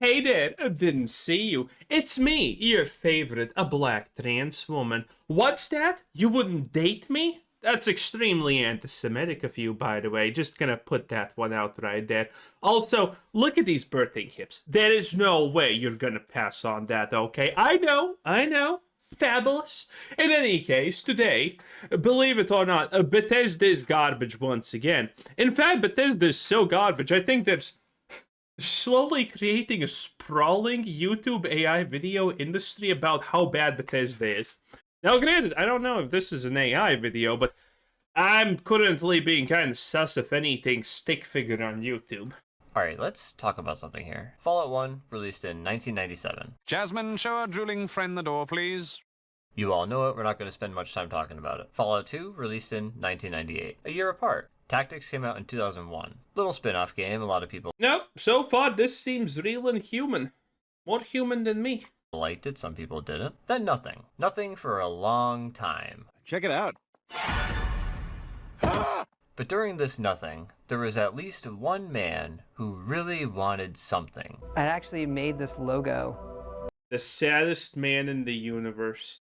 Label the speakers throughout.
Speaker 1: Hey there, I didn't see you. It's me, your favorite, a black trans woman. What's that? You wouldn't date me? That's extremely anti-Semitic of you, by the way. Just gonna put that one out right there. Also, look at these birthing hips. There is no way you're gonna pass on that, okay? I know. Fabulous. In any case, today, believe it or not, Bethesda is garbage once again. In fact, Bethesda is so garbage, I think there's slowly creating a sprawling YouTube AI video industry about how bad Bethesda is. Now, granted, I don't know if this is an AI video, but I'm currently being kind of sus if anything stick figure on YouTube.
Speaker 2: Alright, let's talk about something here. Fallout 1, released in 1997.
Speaker 3: Jasmine, show our drooling friend the door, please.
Speaker 2: You all know it, we're not going to spend much time talking about it. Fallout 2, released in 1998, a year apart. Tactics came out in 2001. Little spin-off game, a lot of people
Speaker 1: Nope, so far this seems real and human. More human than me.
Speaker 2: liked it, some people didn't. Then nothing. Nothing for a long time.
Speaker 3: Check it out.
Speaker 2: But during this nothing, there was at least one man who really wanted something.
Speaker 4: I actually made this logo.
Speaker 1: The saddest man in the universe.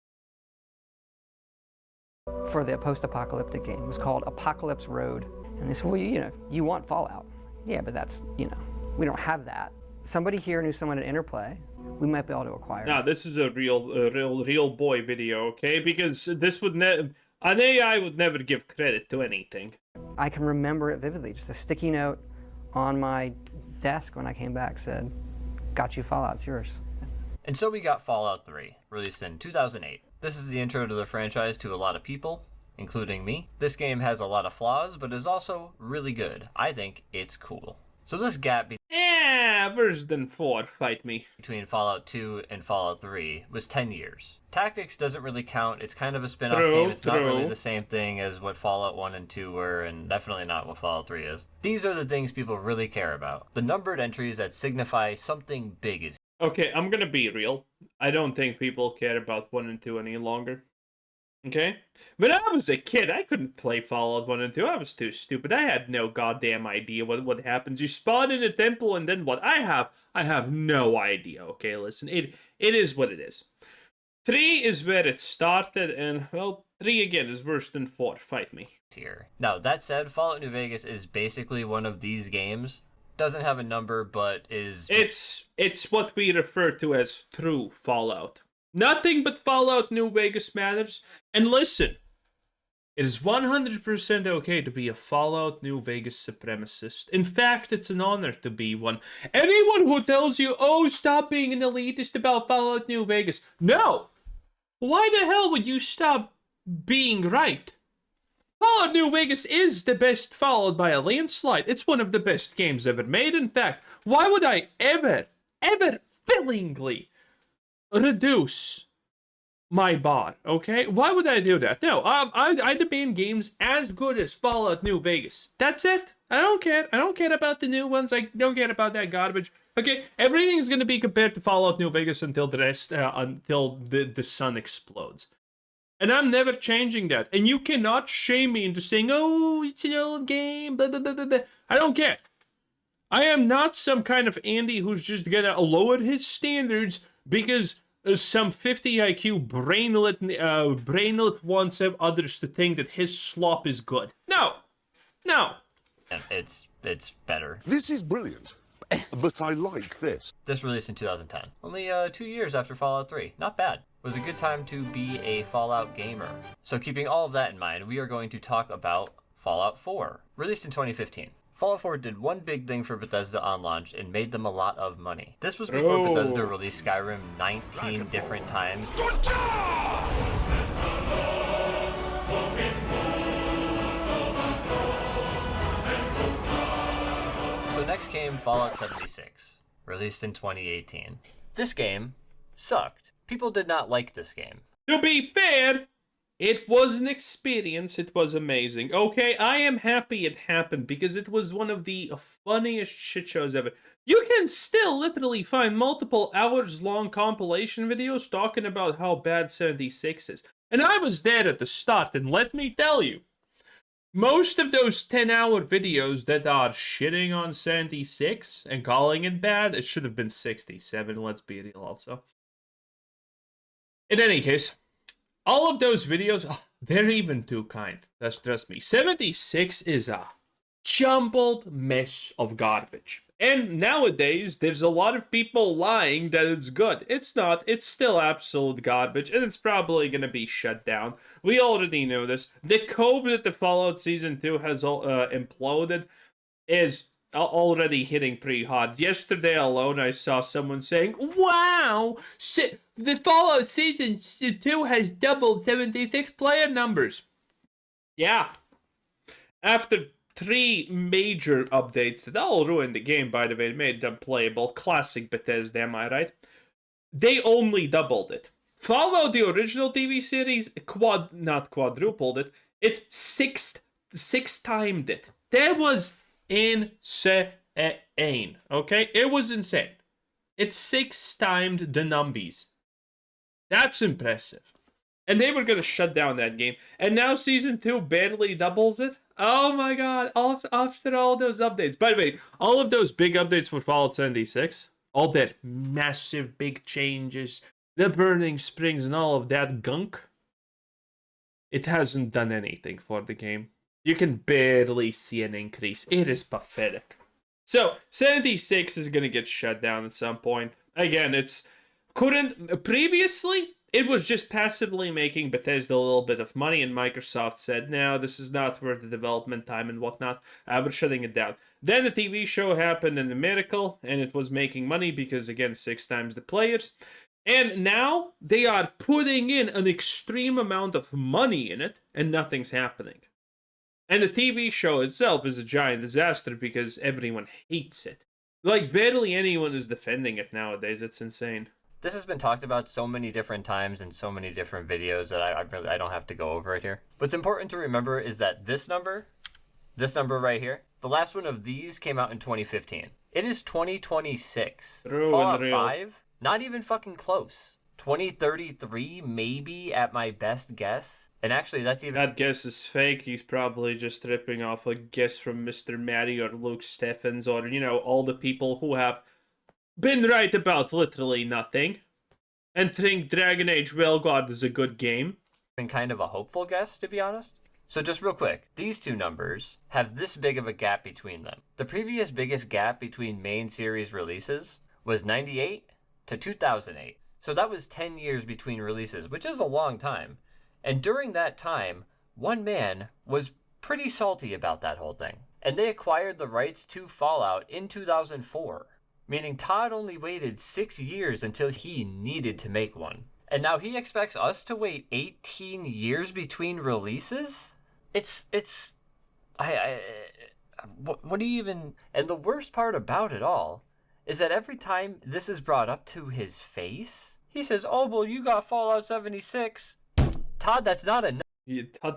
Speaker 4: For the post-apocalyptic game. It was called Apocalypse Road. And they said, well, you want Fallout. Yeah, but that's, we don't have that. Somebody here knew someone at Interplay. We might be able to acquire
Speaker 1: Now,
Speaker 4: it.
Speaker 1: this is a real boy video, okay? Because this would an AI would never give credit to anything.
Speaker 4: I can remember it vividly. Just a sticky note on my desk when I came back said, got you Fallout, it's yours.
Speaker 2: And so we got Fallout 3, released in 2008. This is the intro to the franchise to a lot of people, including me. This game has a lot of flaws, but is also really good. I think it's cool. So this gap
Speaker 1: Yeah, worse than 4, fight me.
Speaker 2: between Fallout 2 and Fallout 3 was 10 years. Tactics doesn't really count. It's kind of a spin-off game. It's not really the same thing as what Fallout 1 and 2 were, and definitely not what Fallout 3 is. These are the things people really care about. The numbered entries that signify something big is
Speaker 1: Okay, I'm gonna be real. I don't think people care about 1 and 2 any longer. Okay? When I was a kid, I couldn't play Fallout 1 and 2. I was too stupid. I had no goddamn idea what happens. You spawn in a temple and then what? I have no idea. Okay, listen. It is what it is. 3 is where it started, and, well, 3 again is worse than 4. Fight me.
Speaker 2: here. Now, that said, Fallout New Vegas is basically one of these games. Doesn't have a number, but is...
Speaker 1: It's what we refer to as true Fallout. Nothing but Fallout New Vegas matters. And listen, it is 100% okay to be a Fallout New Vegas supremacist. In fact, it's an honor to be one. Anyone who tells you, oh, stop being an elitist about Fallout New Vegas. No! Why the hell would you stop being right? Fallout New Vegas is the best Fallout by a landslide. It's one of the best games ever made. In fact, why would I ever willingly reduce my bar, okay? Why would I do that? No, I demand games as good as Fallout New Vegas. That's it. I don't care. I don't care about the new ones. I don't care about that garbage. Okay, everything's gonna be compared to Fallout New Vegas until the rest, until the sun explodes. And I'm never changing that. And you cannot shame me into saying, oh, it's an old game, blah, blah, blah, blah, blah. I don't care. I am not some kind of Andy who's just gonna lower his standards because some 50 IQ brainlet wants others to think that his slop is good. No.
Speaker 2: It's better.
Speaker 5: This is brilliant, but I like this.
Speaker 2: This released in 2010. Only 2 years after Fallout 3. Not bad. It was a good time to be a Fallout gamer. So keeping all of that in mind, we are going to talk about Fallout 4, released in 2015. Fallout 4 did one big thing for Bethesda on launch and made them a lot of money. This was before Bethesda released Skyrim 19 different times. So next came Fallout 76, released in 2018. This game sucked. People did not like this game.
Speaker 1: To be fair, it was an experience. It was amazing. Okay, I am happy it happened because it was one of the funniest shit shows ever. You can still literally find multiple hours-long compilation videos talking about how bad 76 is. And I was there at the start, and let me tell you, Most of those 10-hour videos that are shitting on 76 and calling it bad, it should have been 67, let's be real also. In any case, all of those videos, they're even too kind. Trust me. 76 is a jumbled mess of garbage. And nowadays, there's a lot of people lying that it's good. It's not. It's still absolute garbage, and it's probably going to be shut down. We already know this. The code that the Fallout Season 2 has imploded is already hitting pretty hard. Yesterday alone, I saw someone saying, wow, the Fallout Season 2 has doubled 76 player numbers. Yeah. After 3 major updates that all ruined the game, by the way, made it unplayable. Classic Bethesda, am I right? They only doubled it. Fallout, the original TV series, not quadrupled it. It six-timed it. That was insane. Okay? It was insane. It 6-timed the numbies. That's impressive. And they were going to shut down that game. And now Season 2 barely doubles it. Oh my god. After all those updates. By the way, all of those big updates for Fallout 76, all that massive big changes, the Burning Springs and all of that gunk, it hasn't done anything for the game. You can barely see an increase. It is pathetic. So, 76 is going to get shut down at some point. Again, previously, it was just passively making Bethesda a little bit of money, and Microsoft said, no, this is not worth the development time and whatnot. We're shutting it down. Then the TV show happened and a miracle, and it was making money because, again, 6 times the players. And now they are putting in an extreme amount of money in it, and nothing's happening. And the TV show itself is a giant disaster because everyone hates it. Like, barely anyone is defending it nowadays. It's insane.
Speaker 2: This has been talked about so many different times in so many different videos that I don't have to go over it here. What's important to remember is that this number right here, the last one of these came out in 2015. It is 2026. Fallout 5, not even fucking close. 2033, maybe at my best guess. And actually, that
Speaker 1: guess is fake. He's probably just ripping off a guess from Mr. Matty or Luke Steffens or, all the people who have been right about literally nothing and think Dragon Age Railguard is a good game.
Speaker 2: Been kind of a hopeful guess, to be honest. So just real quick, these two numbers have this big of a gap between them. The previous biggest gap between main series releases was 98 to 2008. So that was 10 years between releases, which is a long time. And during that time, one man was pretty salty about that whole thing. And they acquired the rights to Fallout in 2004. Meaning Todd only waited 6 years until he needed to make one. And now he expects us to wait 18 years between releases? What do you even... And the worst part about it all is that every time this is brought up to his face, he says, oh, well, you got Fallout 76. Todd, that's not enough.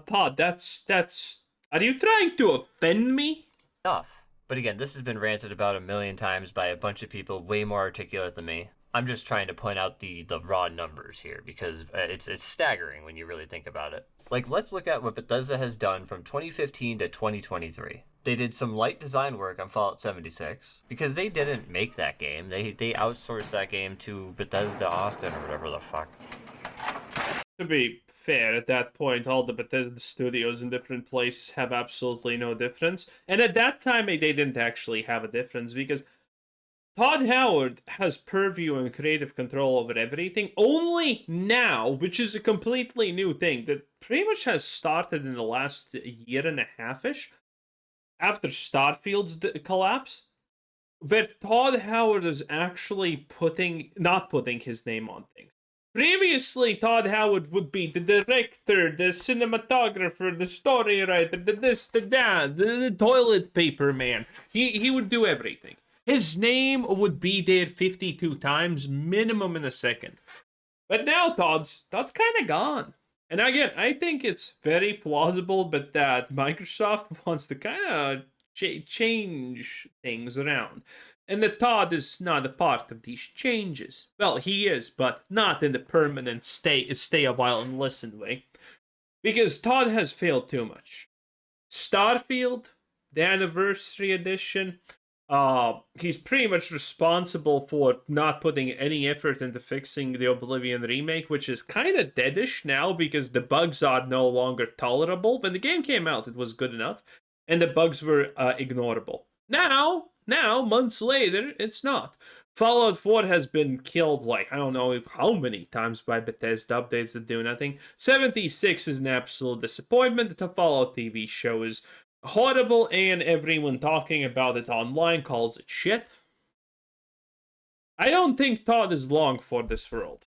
Speaker 1: Todd, that's... Are you trying to offend me?
Speaker 2: Enough. But again, this has been ranted about a million times by a bunch of people way more articulate than me. I'm just trying to point out the raw numbers here because it's staggering when you really think about it. Like, let's look at what Bethesda has done from 2015 to 2023. They did some light design work on Fallout 76 because they didn't make that game. They outsourced that game to Bethesda Austin or whatever the fuck.
Speaker 1: To be fair, at that point, all the Bethesda studios in different places have absolutely no difference. And at that time, they didn't actually have a difference because Todd Howard has purview and creative control over everything. Only now, which is a completely new thing that pretty much has started in the last year and a half-ish, after Starfield's collapse, where Todd Howard is actually not putting his name on things. Previously, Todd Howard would be the director, the cinematographer, the story writer, the this, the that, the toilet paper man. He would do everything. His name would be there 52 times, minimum in a second. But now Todd's kind of gone. And again, I think it's very plausible, but that Microsoft wants to kind of change things around. And that Todd is not a part of these changes. Well, he is, but not in the permanent stay a while and listen way. Because Todd has failed too much. Starfield, the anniversary edition. He's pretty much responsible for not putting any effort into fixing the Oblivion remake, which is kind of deadish now because the bugs are no longer tolerable. When the game came out, it was good enough, and the bugs were ignorable. Now, months later, it's not. Fallout 4 has been killed like I don't know how many times by Bethesda updates that do nothing. 76 is an absolute disappointment. The Fallout TV show is horrible, and everyone talking about it online calls it shit. I don't think Todd is long for this world.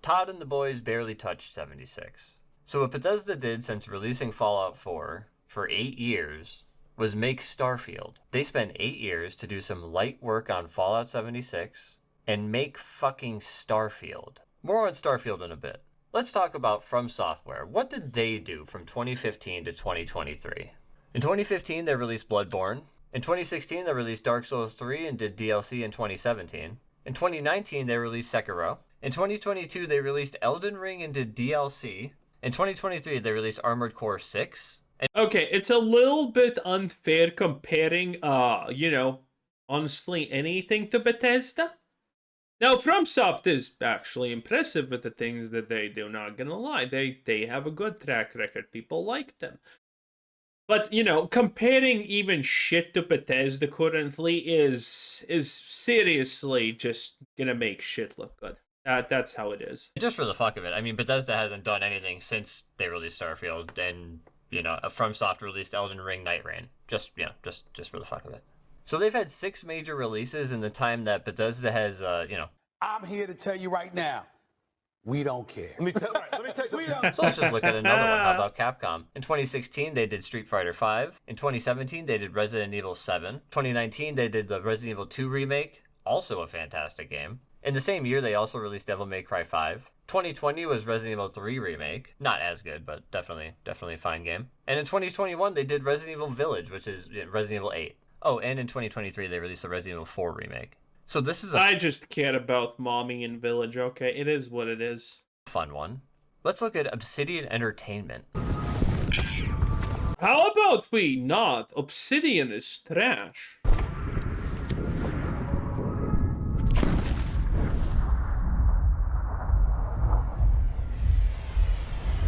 Speaker 2: Todd and the boys barely touched 76. So what Bethesda did since releasing Fallout 4 for 8 years was make Starfield. They spent 8 years to do some light work on Fallout 76 and make fucking Starfield. More on Starfield in a bit. Let's talk about From Software. What did they do from 2015 to 2023? In 2015, they released Bloodborne. In 2016, they released Dark Souls 3 and did DLC in 2017. In 2019, they released Sekiro. In 2022, they released Elden Ring and did DLC. In 2023, they released Armored Core 6.
Speaker 1: Okay, it's a little bit unfair comparing, honestly anything to Bethesda. Now, FromSoft is actually impressive with the things that they do, not gonna lie. They have a good track record. People like them. But, comparing even shit to Bethesda currently is seriously just gonna make shit look good. That's how it is.
Speaker 2: Just for the fuck of it. I mean, Bethesda hasn't done anything since they released Starfield, and, FromSoft released Elden Ring Night Rain. Just for the fuck of it. So they've had 6 major releases in the time that Bethesda has,
Speaker 6: I'm here to tell you right now, we don't care.
Speaker 7: Let me tell you something.
Speaker 2: So let's just look at another one. How about Capcom? In 2016, they did Street Fighter V. In 2017, they did Resident Evil 7. 2019, they did the Resident Evil 2 remake, also a fantastic game. In the same year, they also released Devil May Cry 5. 2020 was Resident Evil 3 remake. Not as good, but definitely a fine game. And in 2021, they did Resident Evil Village, which is Resident Evil 8. Oh, and in 2023, they released the Resident Evil 4 remake. So this is
Speaker 1: I just care about Mommy and Village, okay? It is what it is.
Speaker 2: Fun one. Let's look at Obsidian Entertainment.
Speaker 1: How about we not? Obsidian is trash.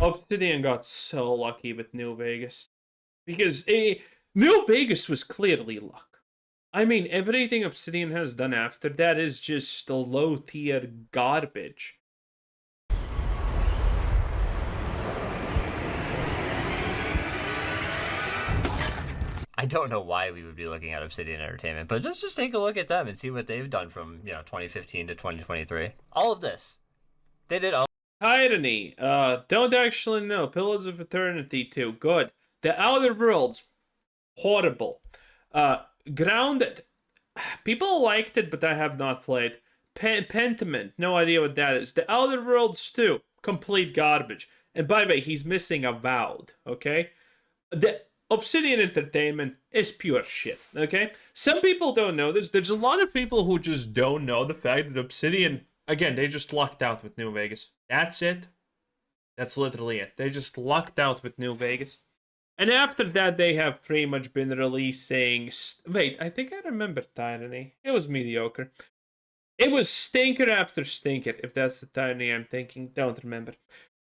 Speaker 1: Obsidian got so lucky with New Vegas. Because New Vegas was clearly luck. I mean, everything Obsidian has done after that is just the low-tier garbage.
Speaker 2: I don't know why we would be looking at Obsidian Entertainment, but just take a look at them and see what they've done from 2015 to 2023. All of this, they did all.
Speaker 1: Irony. Don't actually know. Pillars of Eternity 2. Good. The Outer Worlds. Horrible. Grounded. People liked it, but I have not played. Pentiment. No idea what that is. The Outer Worlds 2. Complete garbage. And by the way, he's missing Avowed. Okay? The Obsidian Entertainment is pure shit. Okay? Some people don't know this. There's a lot of people who just don't know the fact that Obsidian... Again, they just lucked out with New Vegas. That's it. That's literally it. They just lucked out with New Vegas. And after that, they have pretty much been releasing... Wait, I think I remember Tyranny. It was mediocre. It was stinker after stinker, if that's the Tyranny I'm thinking. Don't remember.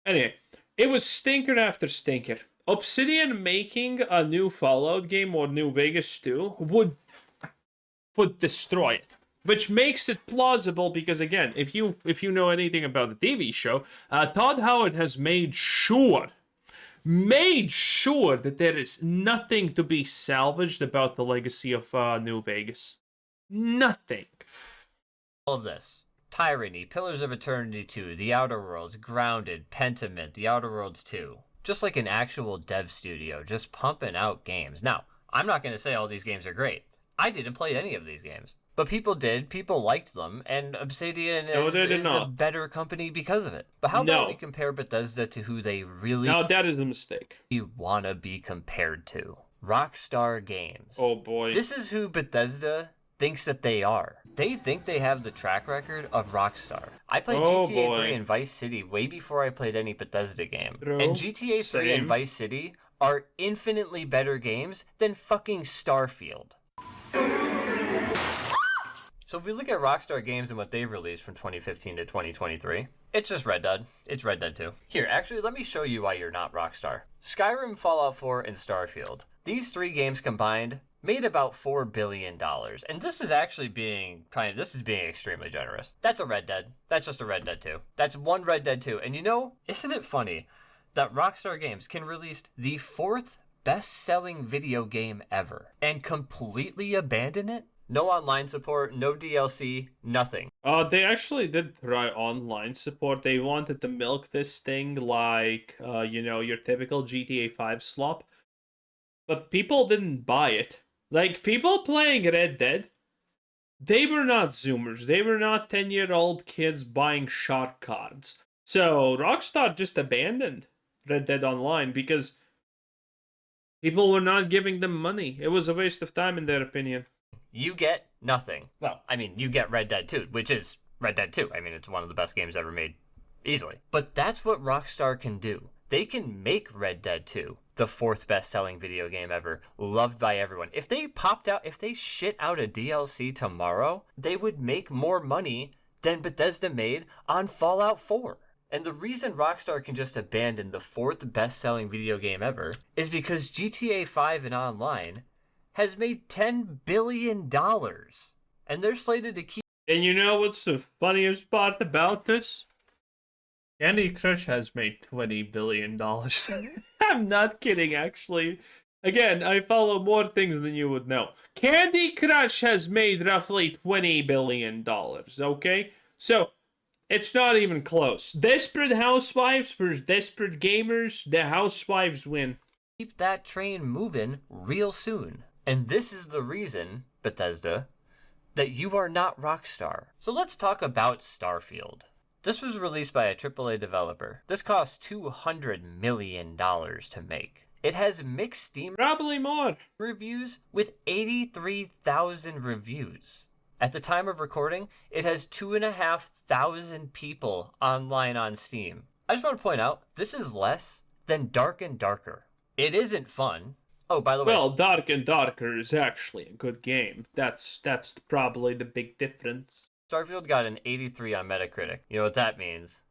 Speaker 1: Anyway, it was stinker after stinker. Obsidian making a new Fallout game or New Vegas 2 would destroy it. Which makes it plausible because, again, if you know anything about the TV show, Todd Howard has made sure that there is nothing to be salvaged about the legacy of New Vegas. Nothing.
Speaker 2: All of this. Tyranny, Pillars of Eternity 2, The Outer Worlds, Grounded, Pentiment, The Outer Worlds 2. Just like an actual dev studio, just pumping out games. Now, I'm not going to say all these games are great. I didn't play any of these games. But people did, people liked them, and Obsidian is a better company because of it. But how about we compare Bethesda to who they really
Speaker 1: Now that is a mistake.
Speaker 2: want to be compared to? Rockstar Games.
Speaker 1: Oh boy.
Speaker 2: This is who Bethesda thinks that they are. They think they have the track record of Rockstar. I played GTA 3 and Vice City way before I played any Bethesda game.
Speaker 1: True.
Speaker 2: And GTA 3
Speaker 1: Same.
Speaker 2: and Vice City are infinitely better games than fucking Starfield. So if we look at Rockstar games and what they've released from 2015 to 2023, it's just Red Dead. It's Red Dead 2. Here, actually, let me show you why you're not Rockstar. Skyrim, Fallout 4, and Starfield. These 3 games combined made about $4 billion. And this is actually being extremely generous. That's a Red Dead. That's just a Red Dead 2. That's one Red Dead 2. And you know, isn't it funny that Rockstar Games can release the 4th best-selling video game ever and completely abandon it? No online support, no DLC, nothing.
Speaker 1: They actually did try online support. They wanted to milk this thing like, your typical GTA 5 slop. But people didn't buy it. Like, people playing Red Dead, they were not Zoomers. They were not 10-year-old kids buying shot cards. So, Rockstar just abandoned Red Dead Online because people were not giving them money. It was a waste of time in their opinion.
Speaker 2: You get nothing. Well, I mean, you get Red Dead 2, which is Red Dead 2. I mean, it's one of the best games ever made, easily. But that's what Rockstar can do. They can make Red Dead 2 the 4th best-selling video game ever, loved by everyone. If they shit out a DLC tomorrow, they would make more money than Bethesda made on Fallout 4. And the reason Rockstar can just abandon the 4th best-selling video game ever is because GTA 5 and online has made $10 billion. And they're slated to keep...
Speaker 1: And you know what's the funniest part about this? Candy Crush has made $20 billion. I'm not kidding, actually. Again, I follow more things than you would know. Candy Crush has made roughly $20 billion, okay? So, it's not even close. Desperate Housewives versus Desperate Gamers, the Housewives win.
Speaker 2: Keep that train moving real soon. And this is the reason, Bethesda, that you are not Rockstar. So let's talk about Starfield. This was released by a AAA developer. This cost $200 million to make. It has mixed Steam
Speaker 1: Probably more
Speaker 2: reviews with 83,000 reviews. At the time of recording, it has 2,500 people online on Steam. I just want to point out, this is less than Dark and Darker. It isn't fun. Oh, by the way...
Speaker 1: Well, Dark and Darker is actually a good game. That's probably the big difference.
Speaker 2: Starfield got an 83 on Metacritic. You know what that means?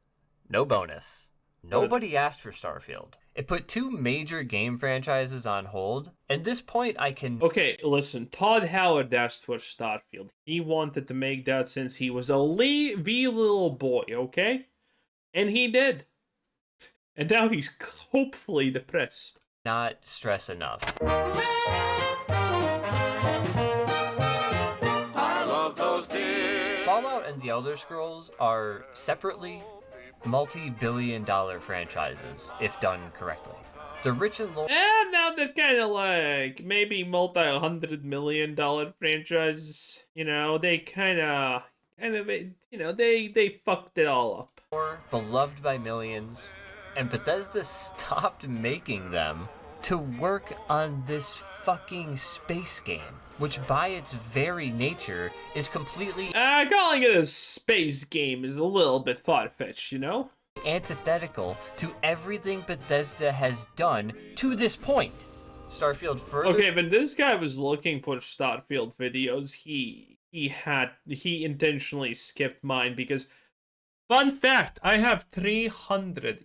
Speaker 2: No bonus. Nobody asked for Starfield. It put 2 major game franchises on hold. At this point, I can...
Speaker 1: Okay, listen. Todd Howard asked for Starfield. He wanted to make that since he was a wee little boy, okay? And he did. And now he's hopefully depressed.
Speaker 2: Not stress enough.
Speaker 3: I love those days.
Speaker 2: Fallout and The Elder Scrolls are separately multi-billion-dollar franchises, if done correctly. They're rich in lore.
Speaker 1: And now they're kind of like maybe multi-$100 million franchises. You know, they kind of, they fucked it all up.
Speaker 2: Beloved by millions, and Bethesda stopped making them to work on this fucking space game, which by its very nature is completely
Speaker 1: calling it a space game is a little bit far-fetched, you know?
Speaker 2: antithetical to everything Bethesda has done to this point. Starfield further...
Speaker 1: Okay, when this guy was looking for Starfield videos, he intentionally skipped mine because... Fun fact, I have 300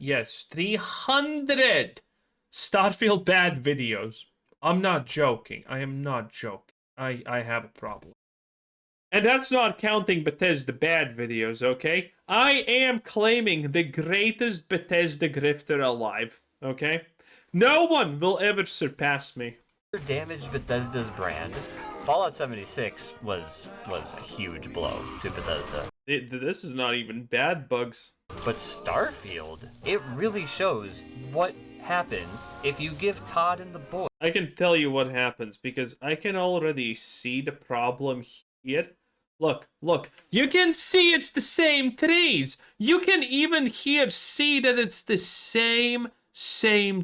Speaker 1: Starfield bad videos. I'm not joking. I am not joking. I have a problem. And that's not counting Bethesda bad videos, okay? I am claiming the greatest Bethesda grifter alive, okay? No one will ever surpass me.
Speaker 2: Damaged Bethesda's brand. Fallout 76 was a huge blow to Bethesda.
Speaker 1: This is not even bad bugs.
Speaker 2: But Starfield, it really shows what happens if you give Todd and the boys...
Speaker 1: I can tell you what happens because I can already see the problem here. Look. You can see it's the same trees. You can even see that it's the same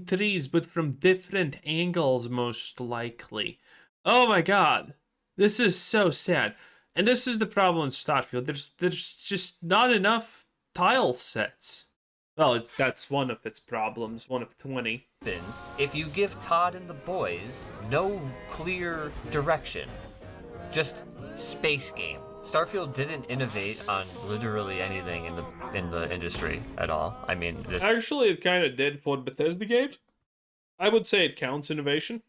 Speaker 1: trees, but from different angles, most likely. Oh my god. This is so sad. And this is the problem in Starfield. There's just not enough tile sets. Well, that's one of its problems, one of 20.
Speaker 2: happens if you give Todd and the boys no clear direction. Just space game. Starfield didn't innovate on literally anything in the industry at all. I mean, this
Speaker 1: Actually, it kind of did for Bethesda games. I would say it counts innovation.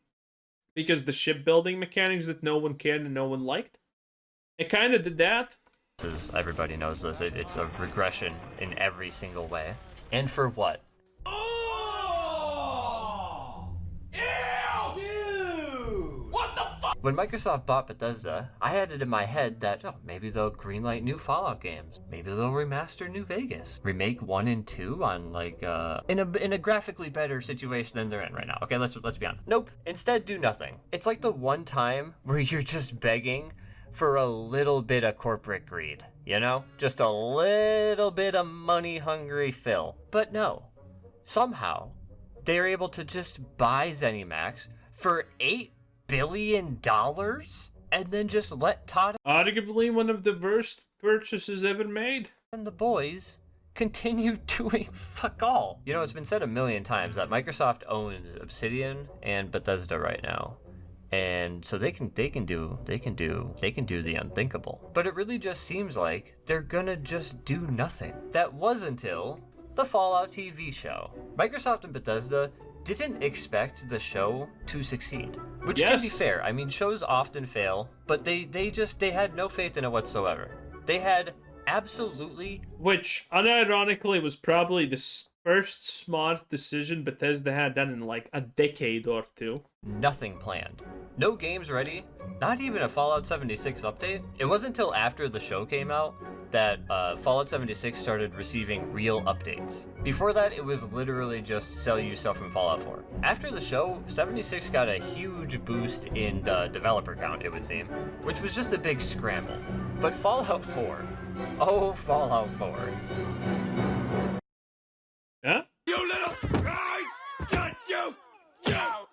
Speaker 1: Because the shipbuilding mechanics that no one cared and no one liked, it kind of did that.
Speaker 2: is, everybody knows this. It's a regression in every single way. And for what? When Microsoft bought Bethesda, I had it in my head that maybe they'll greenlight new Fallout games. Maybe they'll remaster New Vegas, remake 1 and 2 on like in a graphically better situation than they're in right now. Okay, let's be honest. Nope. Instead, do nothing. It's like the one time where you're just begging for a little bit of corporate greed, you know? Just a little bit of money-hungry fill. But no, somehow they're able to just buy ZeniMax for $8 billion and then just let Todd
Speaker 1: Arguably one of the worst purchases ever made.
Speaker 2: and the boys continue doing fuck all. You know, it's been said a million times that Microsoft owns Obsidian and Bethesda right now. And so they can do the unthinkable. But it really just seems like they're gonna just do nothing. That was until the Fallout TV show. Microsoft and Bethesda didn't expect the show to succeed, which can be
Speaker 1: Yes.
Speaker 2: fair. I mean, shows often fail, but they had no faith in it whatsoever. They had absolutely
Speaker 1: Which, unironically, was probably the first smart decision Bethesda had done in like a decade or two.
Speaker 2: nothing planned. No games ready, not even a Fallout 76 update. It wasn't until after the show came out that Fallout 76 started receiving real updates. Before that, it was literally just sell you stuff from Fallout 4. After the show, 76 got a huge boost in the developer count, it would seem, which was just a big scramble. But Fallout 4, oh, Fallout 4.
Speaker 1: Huh?
Speaker 3: You little... I got you!
Speaker 7: Stop!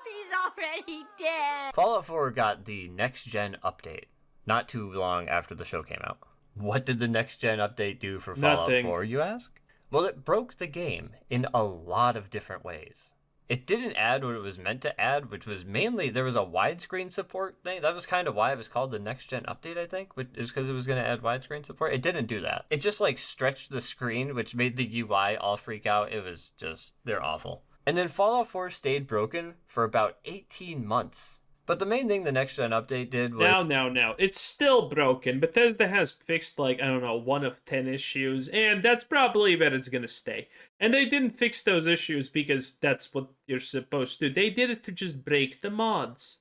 Speaker 7: He's already dead.
Speaker 2: Fallout 4 got the next-gen update not too long after the show came out. What did the next-gen update do for Fallout
Speaker 1: Nothing.
Speaker 2: 4, you ask? Well, it broke the game in a lot of different ways. It didn't add what it was meant to add, which was mainly there was a widescreen support thing. That was kind of why it was called the next-gen update, I think, which is because it was going to add widescreen support. It didn't do that. It just like stretched the screen, which made the UI all freak out. It was just, they're awful. And then Fallout 4 stayed broken for about 18 months. But the main thing the next-gen update did was...
Speaker 1: Now. It's still broken. Bethesda has fixed, like, I don't know, 1 of 10 issues, and that's probably where it's gonna stay. And they didn't fix those issues because that's what you're supposed to do. They did it to just break the mods.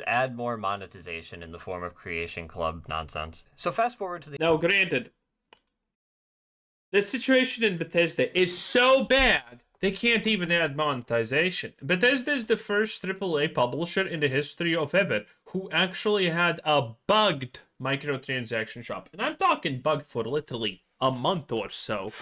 Speaker 2: add more monetization in the form of Creation Club nonsense. So fast forward to the...
Speaker 1: Now, granted, the situation in Bethesda is so bad, they can't even add monetization. Bethesda is the first AAA publisher in the history of ever who actually had a bugged microtransaction shop. And I'm talking bugged for literally a month or so.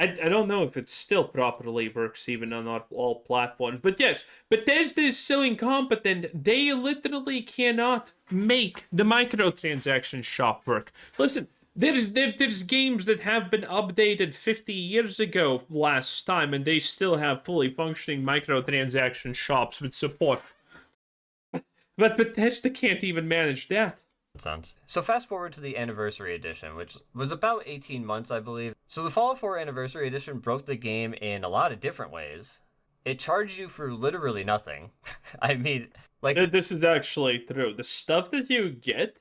Speaker 1: I don't know if it still properly works even on all platforms. But yes, Bethesda is so incompetent, they literally cannot make the microtransaction shop work. Listen, there's games that have been updated 50 years ago last time, and they still have fully functioning microtransaction shops with support. But Bethesda can't even manage that.
Speaker 2: Nonsense. So fast forward to the Anniversary Edition, which was about 18 months, I believe. So the Fallout 4 Anniversary Edition broke the game in a lot of different ways. It charged you for literally nothing. I mean, like...
Speaker 1: This is actually true. The stuff that you get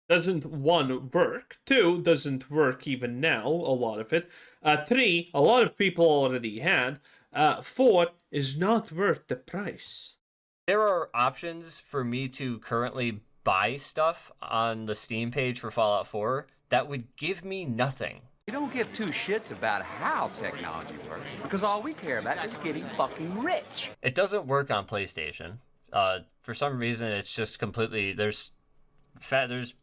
Speaker 1: doesn't, 1, work. 2, doesn't work even now, a lot of it. 3, a lot of people already had. 4, is not worth the price.
Speaker 2: There are options for me to currently buy stuff on the Steam page for Fallout 4 that would give me nothing.
Speaker 8: We don't give two shits about how technology works, because all we care about is getting fucking rich.
Speaker 2: It doesn't work on PlayStation. For some reason, it's just completely... There's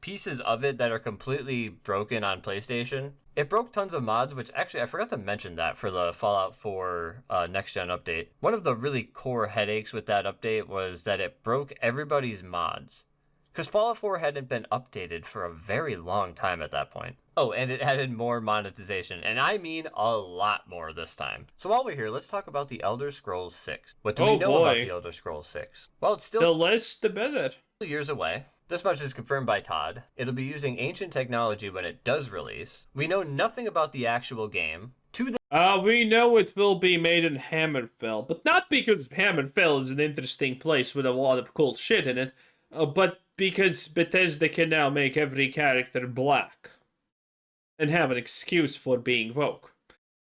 Speaker 2: pieces of it that are completely broken on PlayStation. It broke tons of mods, which actually, I forgot to mention that for the Fallout 4 next-gen update. One of the really core headaches with that update was that it broke everybody's mods. because Fallout 4 hadn't been updated for a very long time at that point. Oh, and it added more monetization, and I mean a lot more this time. So while we're here, let's talk about the Elder Scrolls 6. What do we know about the Elder Scrolls 6? Well, it's still
Speaker 1: The less, the better.
Speaker 2: years away. This much is confirmed by Todd. It'll be using ancient technology when it does release. We know nothing about the actual game.
Speaker 1: We know it will be made in Hammerfell, but not because Hammerfell is an interesting place with a lot of cool shit in it, but because Bethesda can now make every character black and have an excuse for being woke.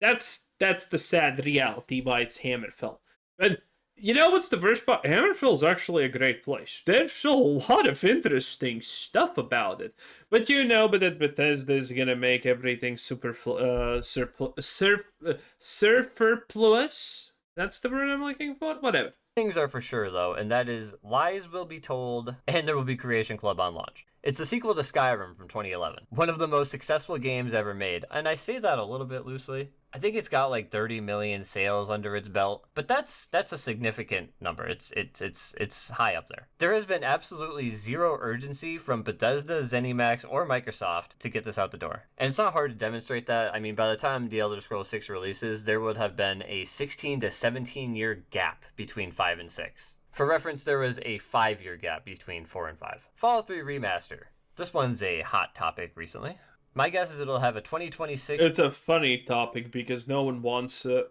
Speaker 1: That's the sad reality why it's Hammerfell. And you know what's the worst part? Hammerfell's actually a great place. There's a lot of interesting stuff about it. But you know that Bethesda is gonna make everything superfluous. That's the word I'm looking for? Whatever.
Speaker 2: Things are for sure, though, and that is lies will be told, and there will be Creation Club on launch. It's the sequel to Skyrim from 2011, one of the most successful games ever made, and I say that a little bit loosely. I think it's got like 30 million sales under its belt, but that's a significant number. It's high up there. There has been absolutely zero urgency from Bethesda, ZeniMax, or Microsoft to get this out the door. And it's not hard to demonstrate that. I mean, by the time The Elder Scrolls 6 releases, there would have been a 16 to 17 year gap between 5 and 6. For reference, there was a 5-year gap between 4 and 5. Fallout 3 Remaster. This one's a hot topic recently. My guess is it'll have a 2026...
Speaker 1: It's a funny topic because no one wants 3.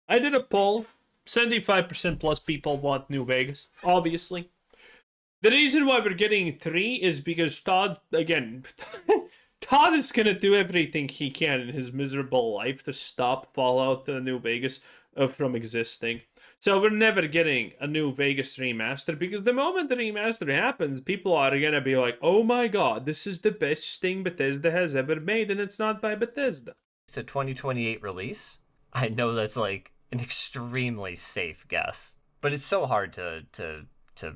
Speaker 1: I did a poll. 75% plus people want New Vegas, obviously. The reason why we're getting 3 is because Todd, again, Todd is going to do everything he can in his miserable life to stop Fallout New Vegas from existing. So we're never getting a New Vegas remaster because the moment the remaster happens, people are going to be like, oh my god, this is the best thing Bethesda has ever made, and it's not by Bethesda.
Speaker 2: It's a 2028 release. I know that's like an extremely safe guess, but it's so hard to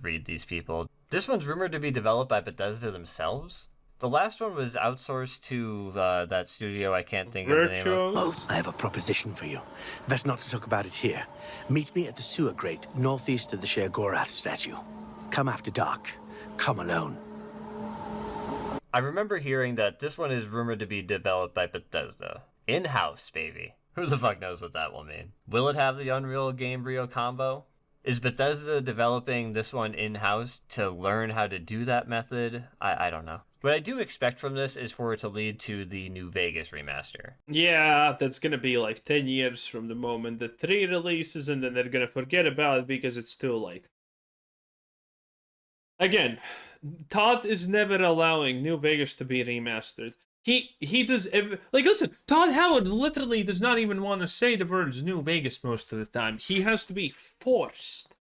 Speaker 2: read these people. This one's rumored to be developed by Bethesda themselves. The last one was outsourced to that studio I can't think of the name of.
Speaker 9: Oh, I have a proposition for you. Best not to talk about it here. Meet me at the sewer grate, northeast of the Sher Gorath statue. Come after dark. Come alone.
Speaker 2: I remember hearing that this one is rumored to be developed by Bethesda. In-house, baby. Who the fuck knows what that will mean? Will it have the Unreal Gamebryo combo? Is Bethesda developing this one in-house to learn how to do that method? I don't know. What I do expect from this is for it to lead to the New Vegas remaster.
Speaker 1: Yeah, that's gonna be like 10 years from the moment the 3 releases, and then they're gonna forget about it because it's too late. Again, Todd is never allowing New Vegas to be remastered. He does listen, Todd Howard literally does not even want to say the words New Vegas most of the time. He has to be forced.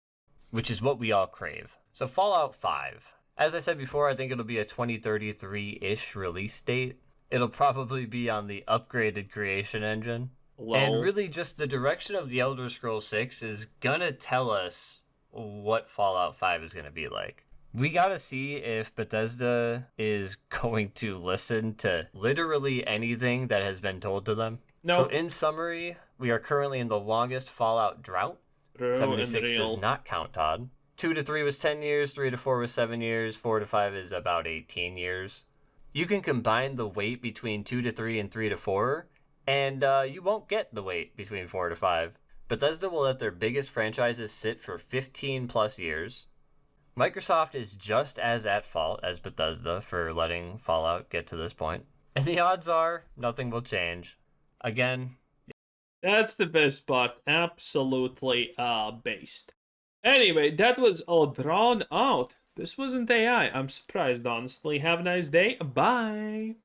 Speaker 2: Which is what we all crave. So Fallout 5. As I said before, I think it'll be a 2033-ish release date. It'll probably be on the upgraded creation engine.
Speaker 1: Lol.
Speaker 2: And really just the direction of the Elder Scrolls 6 is gonna tell us what Fallout 5 is gonna be like. We gotta see if Bethesda is going to listen to literally anything that has been told to them.
Speaker 1: No.
Speaker 2: So in summary, we are currently in the longest Fallout drought. 7 to 6 does not count, Todd. 2 to 3 was 10 years, 3 to 4 was 7 years, 4 to 5 is about 18 years. You can combine the wait between 2 to 3 and 3 to 4, and you won't get the wait between 4 to 5. Bethesda will let their biggest franchises sit for 15 plus years. Microsoft is just as at fault as Bethesda for letting Fallout get to this point. And the odds are nothing will change. Again,
Speaker 1: that's the best part. Absolutely based. Anyway, that was all drawn out. This wasn't AI. I'm surprised, honestly. Have a nice day. Bye.